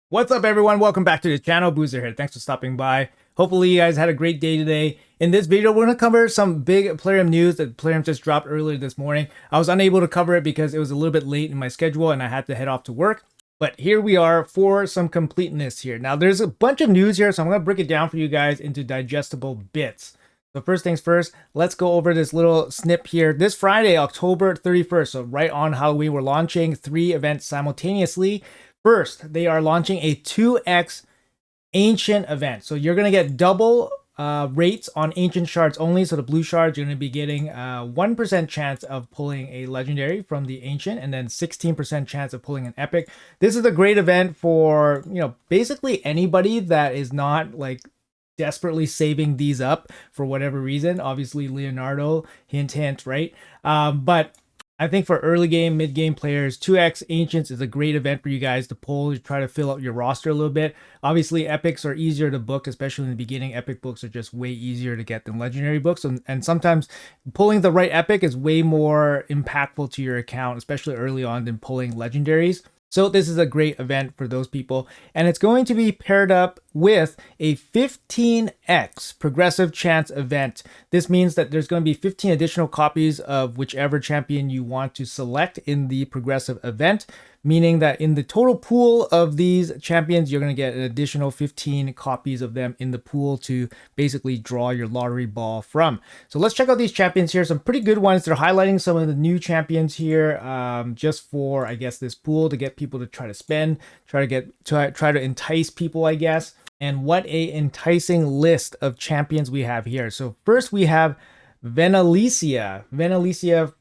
What's up, everyone? Welcome back to the channel. Boozer here. Thanks for stopping by. Hopefully you guys had a great day today. In this video, we're going to cover some big Plarium news that Plarium just dropped earlier this morning. I was unable to cover it because it was a little bit late in my schedule and I had to head off to work. But here we are for some completeness here. Now, there's a bunch of news here, so I'm going to break it down for you guys into digestible bits. So first things first, let's go over this little snip here. This Friday, October 31st, so right on Halloween, we're launching 3 events simultaneously. First, they are launching a 2x ancient event. So you're going to get double rates on ancient shards only. So the blue shards, you're going to be getting 1% chance of pulling a legendary from the ancient, and then 16% chance of pulling an epic. This is a great event for, basically anybody that is not like desperately saving these up for whatever reason. Obviously Leonardo, hint hint, right? But I think for early game, mid game players, 2x Ancients is a great event for you guys to pull. You try to fill out your roster a little bit. Obviously, epics are easier to book, especially in the beginning. Epic books are just way easier to get than legendary books. And sometimes pulling the right epic is way more impactful to your account, especially early on, than pulling legendaries. So this is a great event for those people, and it's going to be paired up with a 15x progressive chance event. This means that there's going to be 15 additional copies of whichever champion you want to select in the progressive event, meaning that in the total pool of these champions, you're going to get an additional 15 copies of them in the pool to basically draw your lottery ball from. So let's check out these champions here. Some pretty good ones. They're highlighting some of the new champions here, just for, I guess, this pool to get people to try to spend, try to entice people, I guess. And what a enticing list of champions we have here. So first we have Venalicia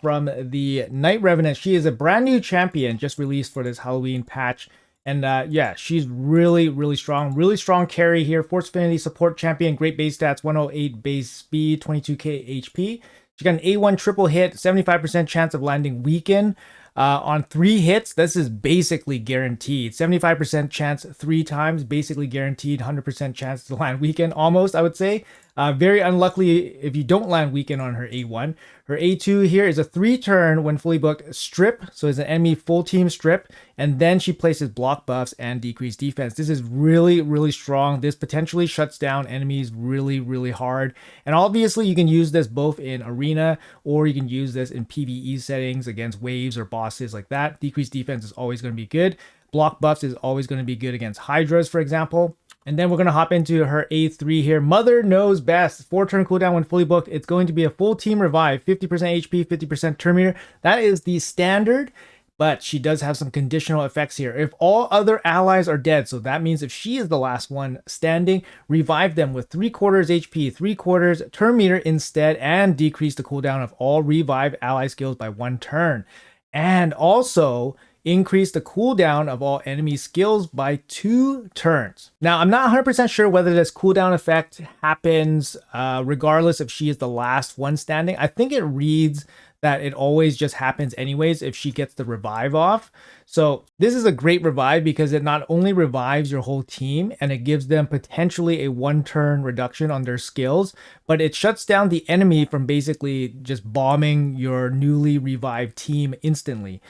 from the Night Revenant. She is a brand new champion just released for this Halloween patch. And yeah, she's really strong carry here. Force Affinity support champion, great base stats, 108 base speed, 22k HP. She got an A1 triple hit, 75% chance of landing weaken. On 3 hits, this is basically guaranteed. 75% chance 3 times, basically guaranteed. 100% chance to land weaken, almost, I would say. Very unlucky if you don't land weaken on her A1. Her A2 here is a 3-turn when fully booked strip, so it's an enemy full team strip, and then she places block buffs and decreased defense. This is really strong. This potentially shuts down enemies really hard. And obviously you can use this both in arena, or you can use this in PvE settings against waves or bosses like that. Decreased defense is always going to be good. Block buffs is always going to be good against hydras, for example. And then we're going to hop into her A3 here. Mother Knows Best. 4-turn cooldown when fully booked. It's going to be a full team revive. 50% HP, 50% turn meter. That is the standard, but she does have some conditional effects here. If all other allies are dead, so that means if she is the last one standing, revive them with 3/4 HP, 3/4 turn meter instead, and decrease the cooldown of all revive ally skills by 1 turn. And also increase the cooldown of all enemy skills by 2 turns. Now, I'm not 100% sure whether this cooldown effect happens regardless if she is the last one standing. I think it reads that it always just happens anyways if she gets the revive off. So this is a great revive because it not only revives your whole team and it gives them potentially a 1-turn reduction on their skills, but it shuts down the enemy from basically just bombing your newly revived team instantly.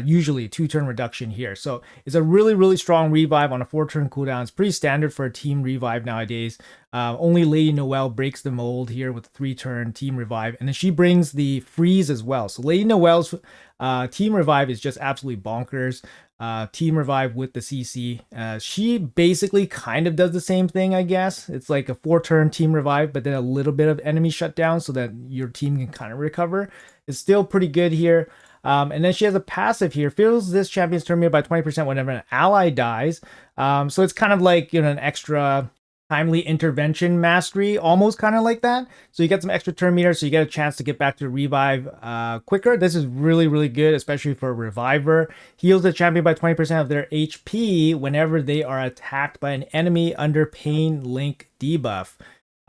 Usually a 2-turn reduction here. So it's a really strong revive on a 4-turn cooldown. It's pretty standard for a team revive nowadays. Only Lady Noelle breaks the mold here with a 3-turn team revive. And then she brings the freeze as well. So Lady Noelle's team revive is just absolutely bonkers. Team revive with the CC. She basically kind of does the same thing, I guess. It's like a 4-turn team revive, but then a little bit of enemy shutdown so that your team can kind of recover. It's still pretty good here. And then she has a passive here, fills this champion's turn meter by 20% whenever an ally dies. So it's kind of like, an extra timely intervention mastery, almost kind of like that. So you get some extra turn meter, so you get a chance to get back to revive quicker. This is really good, especially for a reviver. Heals the champion by 20% of their HP whenever they are attacked by an enemy under Pain Link debuff.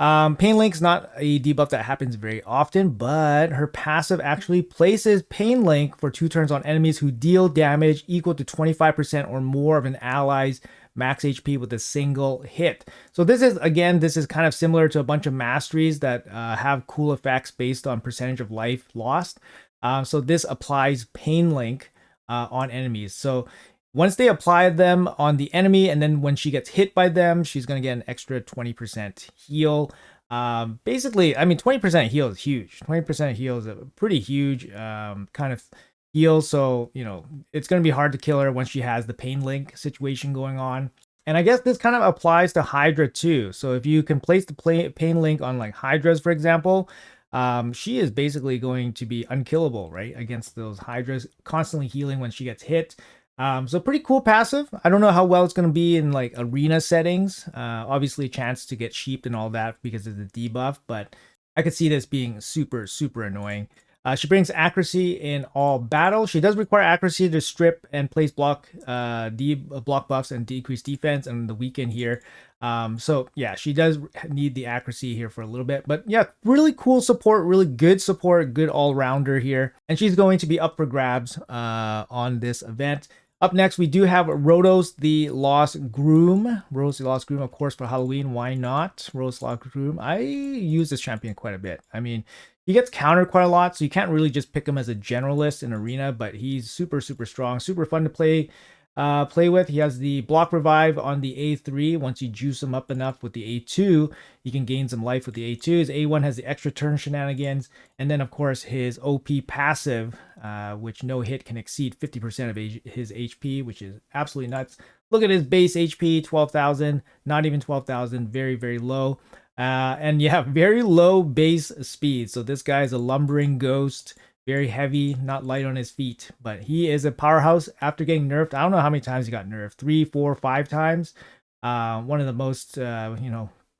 Pain Link's not a debuff that happens very often, but her passive actually places Pain Link for 2 turns on enemies who deal damage equal to 25% or more of an ally's max HP with a single hit. So this is kind of similar to a bunch of masteries that have cool effects based on percentage of life lost. So this applies Pain Link on enemies. So once they apply them on the enemy, and then when she gets hit by them, she's going to get an extra 20% heal. Basically, I mean, 20% heal is huge. 20% heal is a pretty huge kind of heal. So, you know, it's going to be hard to kill her when she has the pain link situation going on. And I guess this kind of applies to Hydra too. So if you can place the pain link on like Hydras, for example, she is basically going to be unkillable, right? Against those Hydras, constantly healing when she gets hit. So pretty cool passive. I don't know how well it's going to be in like arena settings. Obviously a chance to get sheeped and all that because of the debuff, but I could see this being super, super annoying. She brings accuracy in all battles. She does require accuracy to strip and place block block buffs and decrease defense and the weaken here. So yeah, she does need the accuracy here for a little bit. But yeah, really cool support, really good support, good all-rounder here. And she's going to be up for grabs on this event. Up next, we do have Rodos the Lost Groom. Rodos the Lost Groom, of course, for Halloween. Why not? Rodos the Lost Groom. I use this champion quite a bit. I mean, he gets countered quite a lot, so you can't really just pick him as a generalist in arena, but he's super, super strong, super fun to play with. He has the block revive on the A3. Once you juice him up enough with the A2, you can gain some life with the A2. His A1 has the extra turn shenanigans, and then of course his OP passive, which no hit can exceed 50% of his HP, which is absolutely nuts. Look at his base HP, 12,000, not even 12,000, very, very low. And yeah, very low base speed. So this guy is a lumbering ghost, very heavy, not light on his feet, but he is a powerhouse after getting nerfed. I don't know how many times he got nerfed, 3, 4, 5 times. One of the most,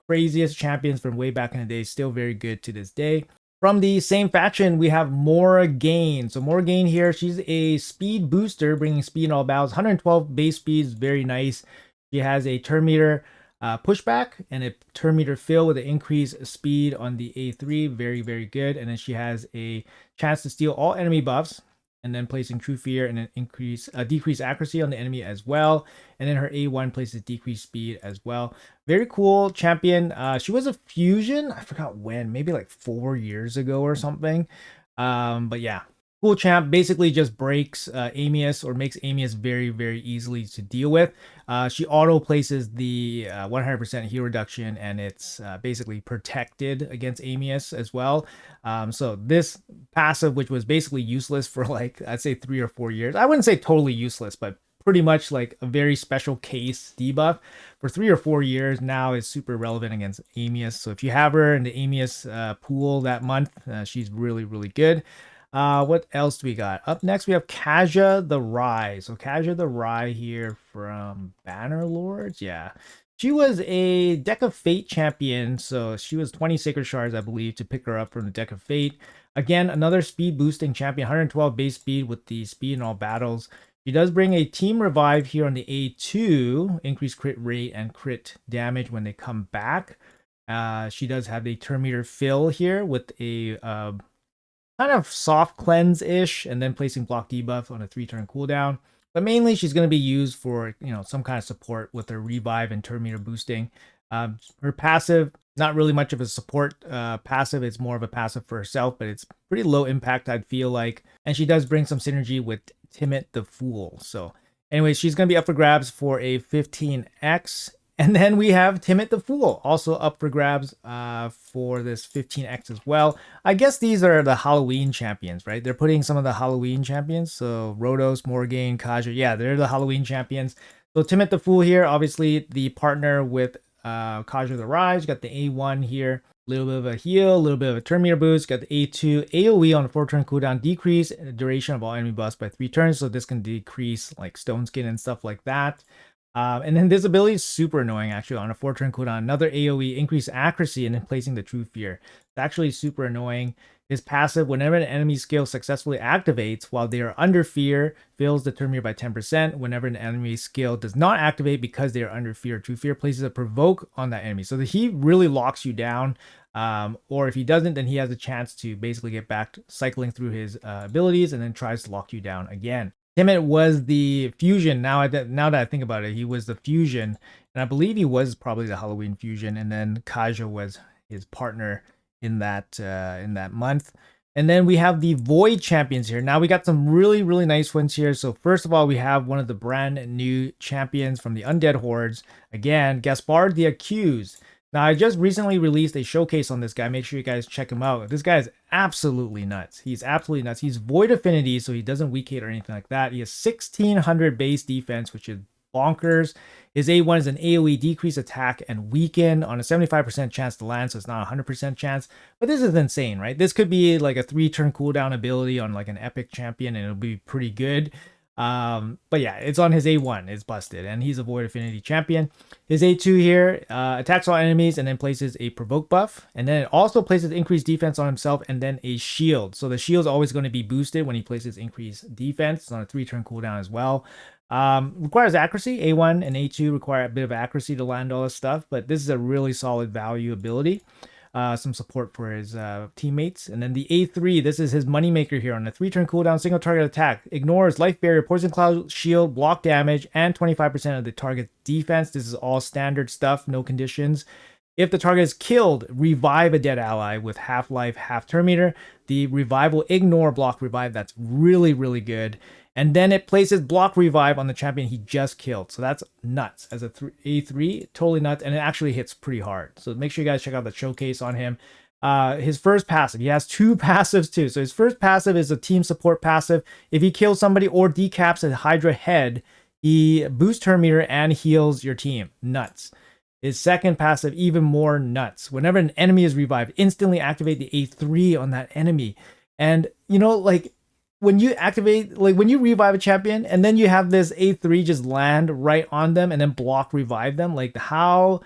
craziest champions from way back in the day, still very good to this day. From the same faction, we have Morgaine. So Morgaine here, she's a speed booster, bringing speed in all battles. 112 base speed is very nice. She has a turn meter pushback and a turn meter fill with an increased speed on the A3. Very, very good. And then she has a chance to steal all enemy buffs, and then placing True Fear and an decrease accuracy on the enemy as well. And then her A1 places decreased speed as well. Very cool champion. She was a fusion. I forgot when, maybe like 4 years ago or something. But yeah, cool champ. Basically just breaks Amius, or makes Amius very, very easily to deal with. She auto places the 100% heal reduction, and it's basically protected against Amius as well. So this passive, which was basically useless for like, I'd say 3 or 4 years. I wouldn't say totally useless, but pretty much like a very special case debuff for 3 or 4 years, now is super relevant against Amius. So if you have her in the Amius pool that month, she's really, really good. What else do we got? Up next, we have Kaja the Rye. So Kaja the Rye here from Banner Lords. Yeah. She was a Deck of Fate champion. So she was 20 Sacred Shards, I believe, to pick her up from the Deck of Fate. Again, another speed boosting champion, 112 base speed with the speed in all battles. She does bring a team revive here on the A2, increased crit rate and crit damage when they come back. She does have the turn meter fill here with a kind of soft cleanse-ish, and then placing block debuff on a 3-turn cooldown. But mainly she's going to be used for, some kind of support with her revive and turn meter boosting. Her passive, not really much of a support passive. It's more of a passive for herself, but it's pretty low impact, I'd feel like. And she does bring some synergy with Timid the Fool. So anyways, she's going to be up for grabs for a 15x. And then we have Timid the Fool, also up for grabs for this 15x as well. I guess these are the Halloween champions, right? They're putting some of the Halloween champions. So Rodos, Morgaine, Kaja. Yeah, they're the Halloween champions. So Timid the Fool here, obviously the partner with Kaja the Rise. Got the A1 here. A little bit of a heal, a little bit of a turn meter boost. Got the A2 AoE on a 4-turn cooldown, decrease the duration of all enemy buffs by 3 turns. So this can decrease like Stone Skin and stuff like that. And then this ability is super annoying, actually, on a 4-turn cooldown. Another AoE, increased accuracy, and then placing the True Fear. It's actually super annoying. His passive, whenever an enemy skill successfully activates while they are under fear, fills the turn meter by 10%. Whenever an enemy skill does not activate because they are under fear, True Fear places a provoke on that enemy. So he really locks you down. Or if he doesn't, then he has a chance to basically get back cycling through his abilities and then tries to lock you down again. Timid was the fusion. Now that I think about it, he was the fusion, and I believe he was probably the Halloween fusion. And then Kaja was his partner in that month. And then we have the Void champions here. Now we got some really, really nice ones here. So first of all, we have one of the brand new champions from the Undead Hordes. Again, Gaspard the Accused. Now, I just recently released a showcase on this guy. Make sure you guys check him out. This guy is absolutely nuts. He's absolutely nuts. He's Void Affinity, so he doesn't weaken or anything like that. He has 1600 base defense, which is bonkers. His A1 is an AoE decrease attack and weaken on a 75% chance to land, so it's not a 100% chance. But this is insane, right? This could be like a 3-turn cooldown ability on like an epic champion, and it'll be pretty good. But yeah, it's on his A1. It's busted, and he's a Void Affinity champion. His A2 here attacks all enemies and then places a provoke buff, and then it also places increased defense on himself and then a shield. So the shield's always going to be boosted when he places increased defense. It's on a 3-turn cooldown as well. Requires accuracy. A1 and A2 require a bit of accuracy to land all this stuff, but this is a really solid value ability. Some support for his teammates. And then the A3, this is his moneymaker here on a 3-turn cooldown, single target attack. Ignores life barrier, poison cloud, shield, block damage, and 25% of the target's defense. This is all standard stuff, no conditions. If the target is killed, revive a dead ally with half life, half turn meter. The revive will ignore block revive. That's really, really good. And then it places block revive on the champion he just killed. So that's nuts. As a A3, totally nuts. And it actually hits pretty hard. So make sure you guys check out the showcase on him. His first passive, he has 2 passives too. So his first passive is a team support passive. If he kills somebody or decaps a Hydra head, he boosts turn meter and heals your team. Nuts. His second passive, even more nuts. Whenever an enemy is revived, instantly activate the A3 on that enemy. And, you know, like, when you activate, like when you revive a champion and then you have this A3 just land right on them and then block revive them, like how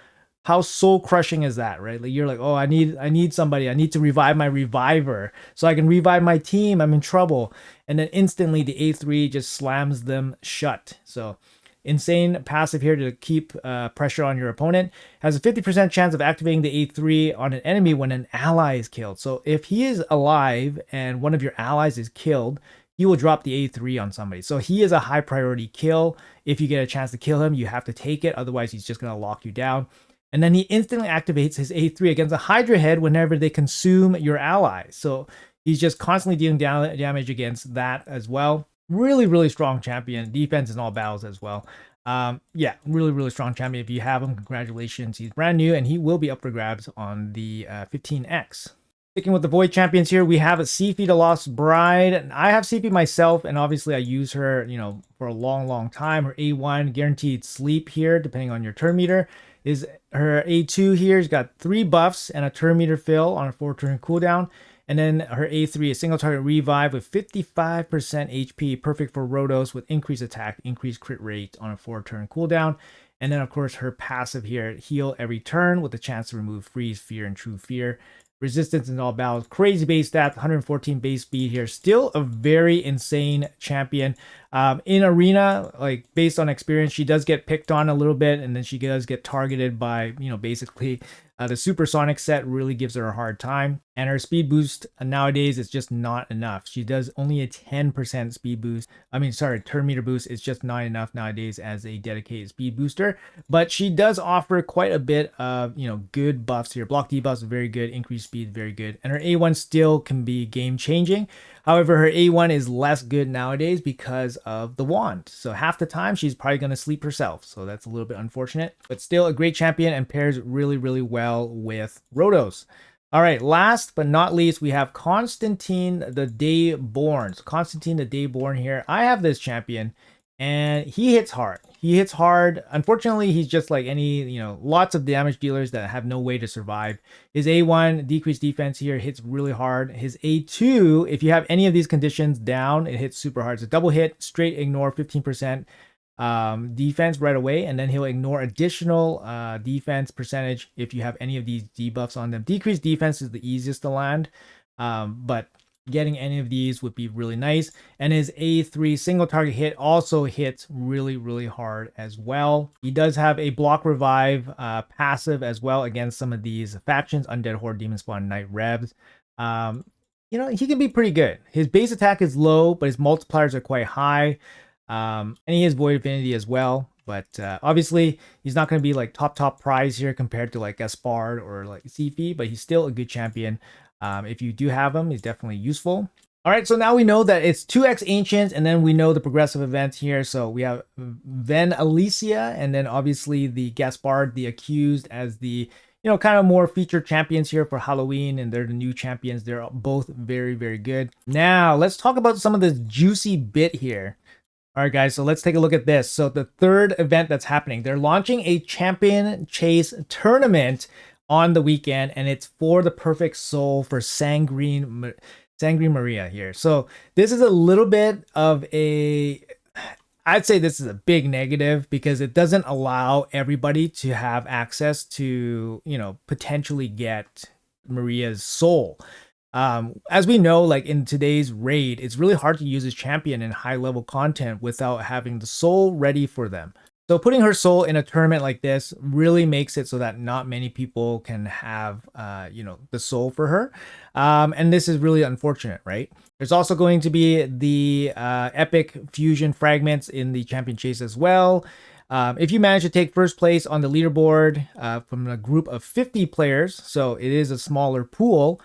soul crushing is that, right? Like you're like, oh, I need somebody, I need to revive my reviver so I can revive my team, I'm in trouble. And then instantly the A3 just slams them shut. So insane passive here to keep pressure on your opponent. Has a 50% chance of activating the A3 on an enemy when an ally is killed. So if he is alive and one of your allies is killed, he will drop the A3 on somebody. So he is a high priority kill. If you get a chance to kill him, you have to take it. Otherwise, he's just going to lock you down. And then he instantly activates his A3 against a Hydra head whenever they consume your ally. So he's just constantly dealing damage against that as well. Really, really strong champion. Defense in all battles as well. Yeah, really, really strong champion. If you have him, congratulations. He's brand new and he will be up for grabs on the 15X. Sticking with the Void champions here, we have a Sifi the Lost Bride. And I have Sifi myself, and obviously I use her, you know, for a long, long time. Her A1 guaranteed sleep here, depending on your turn meter. Is her A2 here. She's got 3 buffs and a turn meter fill on a 4-turn cooldown. And then her A3 is single target revive with 55% HP, perfect for Rotos with increased attack, increased crit rate on a 4-turn cooldown. And then, of course, her passive here, heal every turn with a chance to remove freeze, fear, and true fear. Resistance in all battles, crazy base stats, 114 base speed here. Still a very insane champion. In arena, like based on experience, she does get picked on a little bit, and then she does get targeted by, you know, basically the supersonic set really gives her a hard time. And her speed boost nowadays is just not enough. She does only a 10% speed boost. I mean, sorry, turn meter boost is just not enough nowadays as a dedicated speed booster. But she does offer quite a bit of, you know, good buffs here. Block debuffs, very good. Increased speed, very good. And her A1 still can be game changing. However, her A1 is less good nowadays because of the wand. So half the time she's probably going to sleep herself. So that's a little bit unfortunate, but still a great champion and pairs really, really well with Rotos. All right, last but not least, we have Constantine the Dayborn. So Constantine the Dayborn here. I have this champion and he hits hard. He hits hard. Unfortunately, he's just like any, you know, lots of damage dealers that have no way to survive. His A1, decreased defense here, hits really hard. His A2, if you have any of these conditions down, it hits super hard. It's a double hit, straight ignore 15% defense right away, and then he'll ignore additional defense percentage if you have any of these debuffs on them. Decreased defense is the easiest to land, but getting any of these would be really nice. And his A3 single target hit also hits really, really hard as well. He does have a block revive passive as well against some of these factions, Undead Horde, Demon Spawn, Night Revs. You know, he can be pretty good. His base attack is low, but his multipliers are quite high. And he has Void Affinity as well. But obviously, he's not going to be like top prize here compared to like Gaspard or like Sifi, but he's still a good champion. If you do have him, he's definitely useful. All right, so now we know that it's 2x Ancient, and then we know the progressive events here. So we have Venalicia, and then obviously the Gaspard, the Accused, as the kind of more featured champions here for Halloween, and they're the new champions. They're both very, very good. Now, let's talk about some of this juicy bit here. All right, guys, so let's take a look at this. So the third event that's happening, they're launching a champion chase tournament on the weekend, and it's for the perfect soul for Sanguine Maria here. So this is a little bit of I'd say this is a big negative because it doesn't allow everybody to have access to, potentially get Maria's soul. As we know, like in today's raid, it's really hard to use this champion in high level content without having the soul ready for them. So putting her soul in a tournament like this really makes it so that not many people can have, the soul for her. And this is really unfortunate, right? There's also going to be the epic fusion fragments in the champion chase as well. If you manage to take first place on the leaderboard from a group of 50 players, so it is a smaller pool,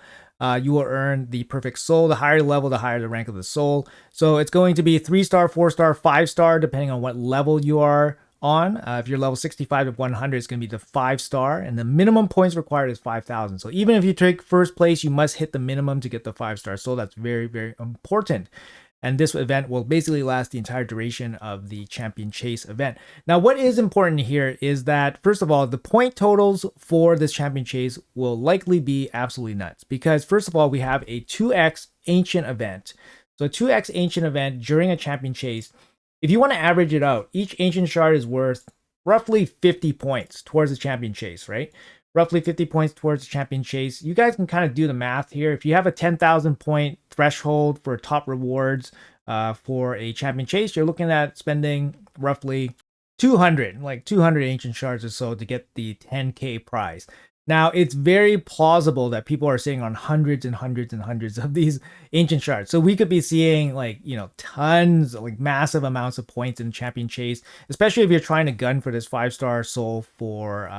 you will earn the perfect soul. The higher level, the higher the rank of the soul. So it's going to be 3-star, 4-star, 5-star, depending on what level you are on. If you're level 65 to 100, it's going to be the 5-star, and the minimum points required is 5,000. So even if you take first place, you must hit the minimum to get the 5-star. So that's very, very important. And this event will basically last the entire duration of the champion chase event. Now, what is important here is that, first of all, the point totals for this champion chase will likely be absolutely nuts because, first of all, we have a 2x ancient event. So a 2x ancient event during a champion chase, if you want to average it out, each ancient shard is worth roughly 50 points towards the champion chase, right? Roughly 50 points towards the champion chase. You guys can kind of do the math here. If you have a 10,000 point threshold for top rewards for a champion chase, you're looking at spending roughly 200 ancient shards or so to get the 10k prize. Now, it's very plausible that people are sitting on hundreds and hundreds and hundreds of these ancient shards. So we could be seeing tons, massive amounts of points in champion chase, especially if you're trying to gun for this 5-star soul for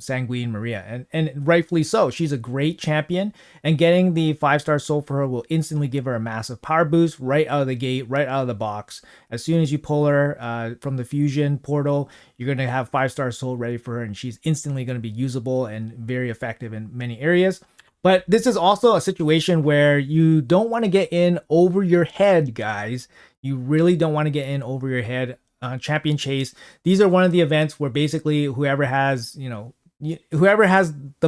Sanguine Maria. And rightfully so. She's a great champion, and getting the 5-star soul for her will instantly give her a massive power boost right out of the gate, right out of the box. As soon as you pull her from the fusion portal, you're going to have 5-star soul ready for her, and she's instantly going to be usable and very effective in many areas. But this is also a situation where you don't want to get in over your head, guys. You really don't want to get in over your head on champion chase. These are one of the events where basically whoever has the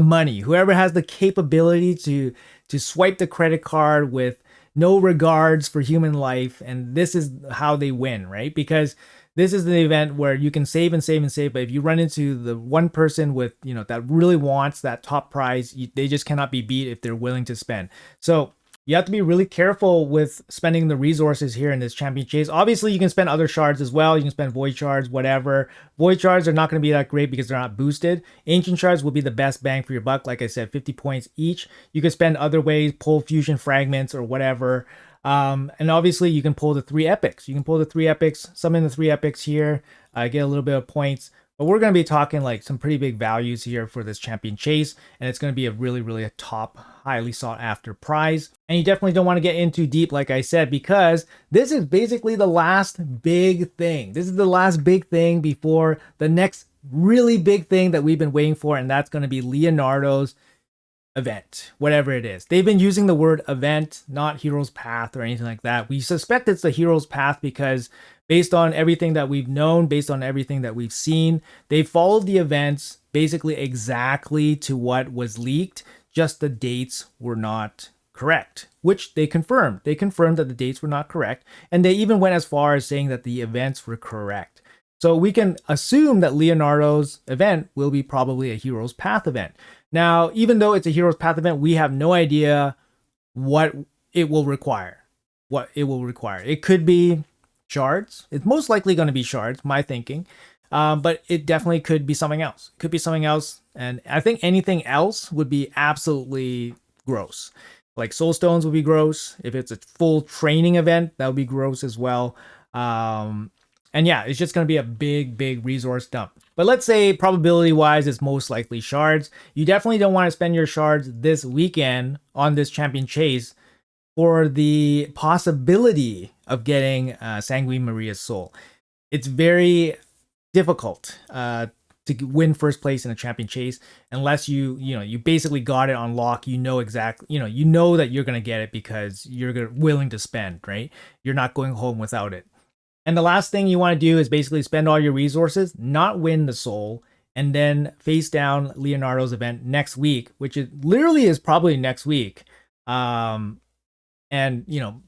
money, whoever has the capability to swipe the credit card with no regards for human life, and this is how they win, right? Because this is the event where you can save and save and save, but if you run into the one person with, that really wants that top prize, they just cannot be beat if they're willing to spend. So you have to be really careful with spending the resources here in this champion chase. Obviously, you can spend other shards as well. You can spend void shards, whatever. Void shards are not going to be that great because they're not boosted. Ancient shards will be the best bang for your buck. Like I said, 50 points each. You can spend other ways, pull fusion fragments or whatever. And obviously you can pull the 3 epics. You can pull the 3 epics, summon the 3 epics here, get a little bit of points. But we're going to be talking some pretty big values here for this champion chase, and it's going to be a really, really a top, highly sought after prize. And you definitely don't want to get in too deep, like I said, because this is basically the last big thing. This is the last big thing before the next really big thing that we've been waiting for, and that's going to be Leonardo's event, whatever it is. They've been using the word event, not hero's path or anything like that. We suspect it's the hero's path because based on everything that we've known, based on everything that we've seen, they followed the events basically exactly to what was leaked, just the dates were not correct, which they confirmed. They confirmed that the dates were not correct, and they even went as far as saying that the events were correct. So we can assume that Leonardo's event will be probably a hero's path event. Now, even though it's a hero's path event, we have no idea what it will require. It could be shards. It's most likely going to be shards, my thinking. But it definitely could be something else. It could be something else. And I think anything else would be absolutely gross. Like soul stones would be gross. If it's a full training event, that would be gross as well. And yeah, it's just going to be a big, big resource dump. But let's say probability wise, it's most likely shards. You definitely don't want to spend your shards this weekend on this champion chase for the possibility of getting Sanguine Maria's soul. It's very difficult to win first place in a champion chase unless you basically got it on lock. You know exactly, you know that you're gonna get it because you're willing to spend, right? You're not going home without it. And the last thing you want to do is basically spend all your resources, not win the soul, and then face down Leonardo's event next week, which literally is probably next week. And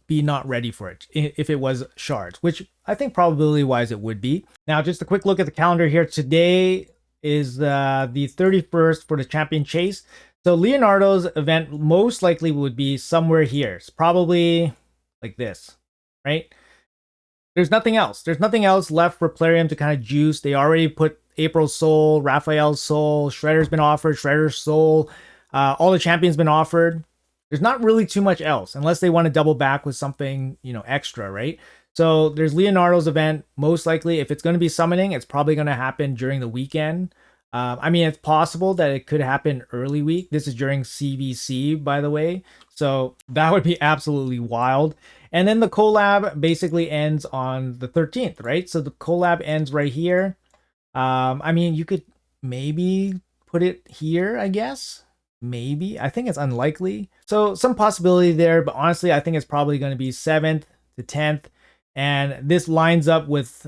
be not ready for it if it was shards, which I think probability wise it would be. Now, just a quick look at the calendar here. Today is the 31st for the champion chase. So Leonardo's event most likely would be somewhere here. It's probably like this, right? There's nothing else. There's nothing else left for Plarium to kind of juice. They already put April's soul, Raphael's soul, Shredder's been offered, Shredder's soul, all the champions been offered. There's not really too much else unless they want to double back with something, extra, right? So there's Leonardo's event. Most likely, if it's going to be summoning, it's probably going to happen during the weekend. I mean, it's possible that it could happen early week. This is during CVC, by the way. So that would be absolutely wild. And then the collab basically ends on the 13th, right? So the collab ends right here. I mean, you could maybe put it here, I guess. Maybe. I think it's unlikely. So some possibility there, but honestly, I think it's probably going to be 7th to 10th. And this lines up with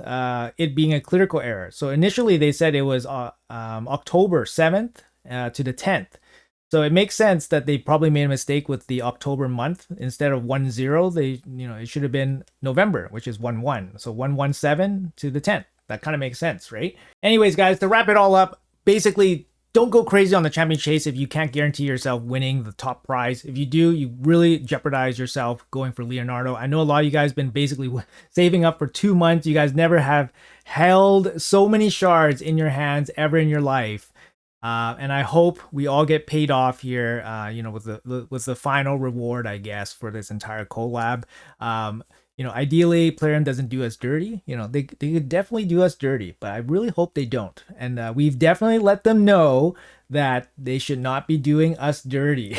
it being a clerical error. So initially they said it was October 7th to the 10th. So it makes sense that they probably made a mistake with the October month. Instead of 1-0, they, it should have been November, which is 1-1. So 1-1-7 to the 10th. That kind of makes sense, right? Anyways, guys, to wrap it all up, basically, don't go crazy on the champion chase if you can't guarantee yourself winning the top prize. If you do, you really jeopardize yourself going for Leonardo. I know a lot of you guys been basically saving up for 2 months. You guys never have held so many shards in your hands ever in your life. And I hope we all get paid off here, with the final reward, I guess, for this entire collab. Ideally, Plarium doesn't do us dirty. They could definitely do us dirty, but I really hope they don't. And we've definitely let them know that they should not be doing us dirty.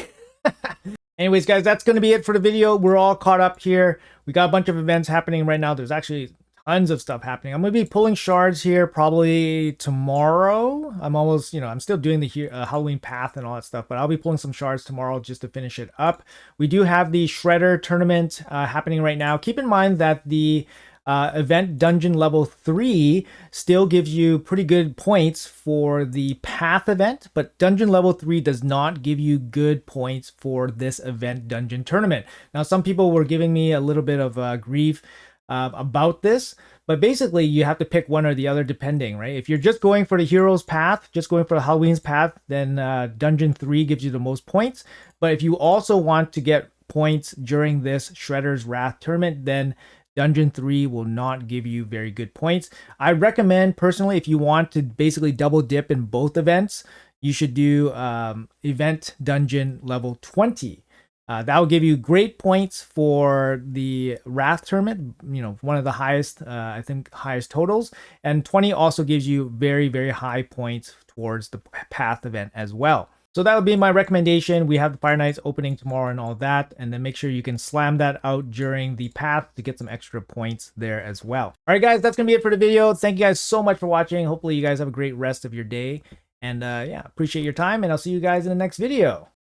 Anyways, guys, that's going to be it for the video. We're all caught up here. We got a bunch of events happening right now. There's actually tons of stuff happening. I'm going to be pulling shards here probably tomorrow. I'm still doing the Halloween path and all that stuff, but I'll be pulling some shards tomorrow just to finish it up. We do have the Shredder tournament happening right now. Keep in mind that the event dungeon level 3 still gives you pretty good points for the path event, but dungeon level 3 does not give you good points for this event dungeon tournament. Now, some people were giving me a little bit of grief about this, but basically you have to pick one or the other depending, right? If you're just going for the hero's path, just going for the Halloween's path, then dungeon 3 gives you the most points. But if you also want to get points during this Shredder's Wrath tournament, then dungeon 3 will not give you very good points. I recommend personally, if you want to basically double dip in both events, you should do event dungeon level 20. That will give you great points for the Wrath tournament, one of the highest, I think, highest totals. And 20 also gives you very, very high points towards the Path event as well. So that would be my recommendation. We have the Fire Nights opening tomorrow and all that. And then make sure you can slam that out during the Path to get some extra points there as well. All right, guys, that's going to be it for the video. Thank you guys so much for watching. Hopefully you guys have a great rest of your day. And yeah, appreciate your time. And I'll see you guys in the next video.